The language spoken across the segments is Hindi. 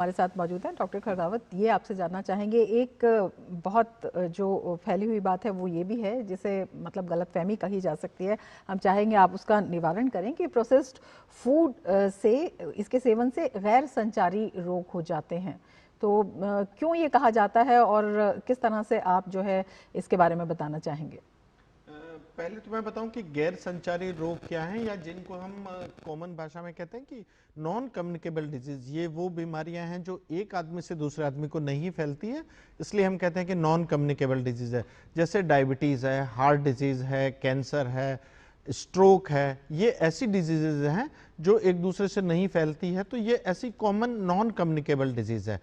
हमारे साथ मौजूद हैं डॉक्टर खरगावत। ये आपसे जानना चाहेंगे, एक बहुत जो फैली हुई बात है वो ये भी है जिसे मतलब गलतफहमी कही जा सकती है, हम चाहेंगे आप उसका निवारण करें कि प्रोसेस्ड फूड से, इसके सेवन से गैर संचारी रोग हो जाते हैं। तो क्यों ये कहा जाता है और किस तरह से आप जो है इसके बारे में बताना चाहेंगे? पहले तो मैं बताऊं कि गैर संचारी रोग क्या हैं, या जिनको हम कॉमन भाषा में कहते हैं कि नॉन कम्युनिकेबल डिजीज। ये वो बीमारियां हैं जो एक आदमी से दूसरे आदमी को नहीं फैलती है, इसलिए हम कहते हैं कि नॉन कम्युनिकेबल डिजीज है। जैसे डायबिटीज है, हार्ट डिजीज है, कैंसर है, स्ट्रोक है। ये ऐसी डिजीजेज हैं जो एक दूसरे से नहीं फैलती है, तो ये ऐसी कॉमन नॉन कम्युनिकेबल डिजीज है।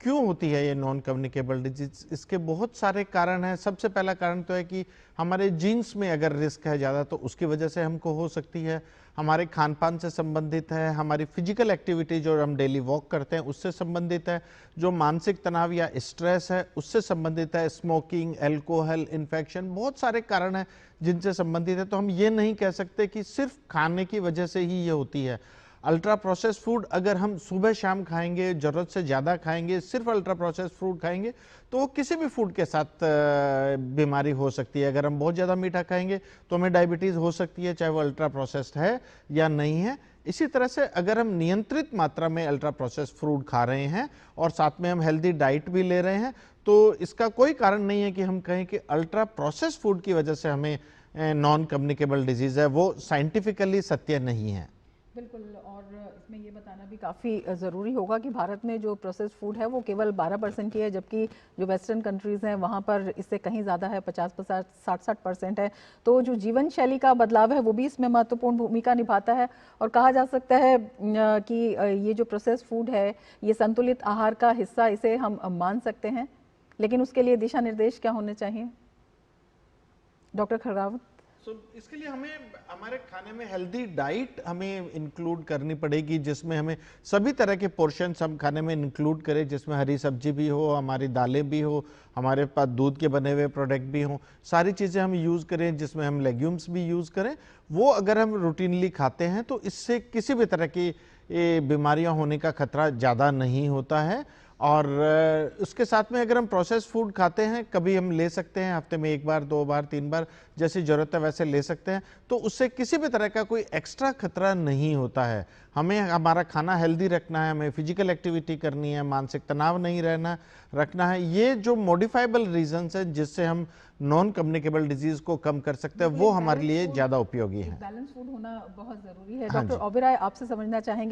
क्यों होती है ये नॉन कम्युनिकेबल डिजीज? इसके बहुत सारे कारण हैं। सबसे पहला कारण तो है कि हमारे जीन्स में अगर रिस्क है ज़्यादा तो उसकी वजह से हमको हो सकती है। हमारे खान पान से संबंधित है, हमारी फिजिकल एक्टिविटी जो हम डेली वॉक करते हैं उससे संबंधित है, जो मानसिक तनाव या स्ट्रेस है उससे संबंधित है, स्मोकिंग, अल्कोहल, इन्फेक्शन, बहुत सारे कारण हैं जिनसे संबंधित है। तो हम ये नहीं कह सकते कि सिर्फ खाने की वजह से ही ये होती है। अल्ट्रा प्रोसेस फूड अगर हम सुबह शाम खाएंगे, जरूरत से ज़्यादा खाएंगे, सिर्फ अल्ट्रा प्रोसेस फूड खाएंगे, तो किसी भी फूड के साथ बीमारी हो सकती है। अगर हम बहुत ज़्यादा मीठा खाएंगे तो हमें डायबिटीज़ हो सकती है, चाहे वो अल्ट्रा प्रोसेस्ड है या नहीं है। इसी तरह से अगर हम नियंत्रित मात्रा में अल्ट्रा प्रोसेस फूड खा रहे हैं और साथ में हम हेल्दी डाइट भी ले रहे हैं, तो इसका कोई कारण नहीं है कि हम कहें कि अल्ट्रा प्रोसेस फूड की वजह से हमें नॉन कम्युनिकेबल डिजीज है। वो साइंटिफिकली सत्य नहीं है। बिल्कुल, और इसमें ये बताना भी काफ़ी ज़रूरी होगा कि भारत में जो प्रोसेस्ड फूड है वो केवल 12% की है, जबकि जो वेस्टर्न कंट्रीज़ हैं वहाँ पर इससे कहीं ज़्यादा है, 50-50, 60-60% है। तो जो जीवन शैली का बदलाव है वो भी इसमें महत्वपूर्ण भूमिका निभाता है। और कहा जा सकता है कि ये जो प्रोसेस्ड फूड है ये संतुलित आहार का हिस्सा इसे हम मान सकते हैं, लेकिन उसके लिए दिशा निर्देश क्या होने चाहिए डॉक्टर खरगावत? इसके लिए हमें हमारे खाने में हेल्दी डाइट हमें इंक्लूड करनी पड़ेगी, जिसमें हमें सभी तरह के पोर्शंस हम खाने में इंक्लूड करें, जिसमें हरी सब्जी भी हो, हमारी दालें भी हो, हमारे पास दूध के बने हुए प्रोडक्ट भी हों, सारी चीज़ें हम यूज़ करें, जिसमें हम लेग्यूम्स भी यूज़ करें। वो अगर हम रूटीनली खाते हैं तो इससे किसी भी तरह की बीमारियां होने का खतरा ज़्यादा नहीं होता है। और उसके साथ में अगर हम प्रोसेस फूड खाते हैं, कभी हम ले सकते हैं, हफ्ते में 1 बार, 2 बार, 3 बार, जैसी ज़रूरत है वैसे ले सकते हैं, तो उससे किसी भी तरह का कोई एक्स्ट्रा खतरा नहीं होता है। हमें हमारा खाना हेल्दी रखना है, हमें फिजिकल एक्टिविटी करनी है, मानसिक तनाव नहीं रखना है। ये जो मॉडिफाइबल रीजंस है जिससे हम नॉन कम्युनिकेबल डिजीज को कम कर सकते हैं, वो हमारे लिए ज़्यादा उपयोगी है। बैलेंस फूड होना बहुत ज़रूरी है। हाँ डॉक्टर जी। ओबेरॉय, आपसे समझना चाहेंगे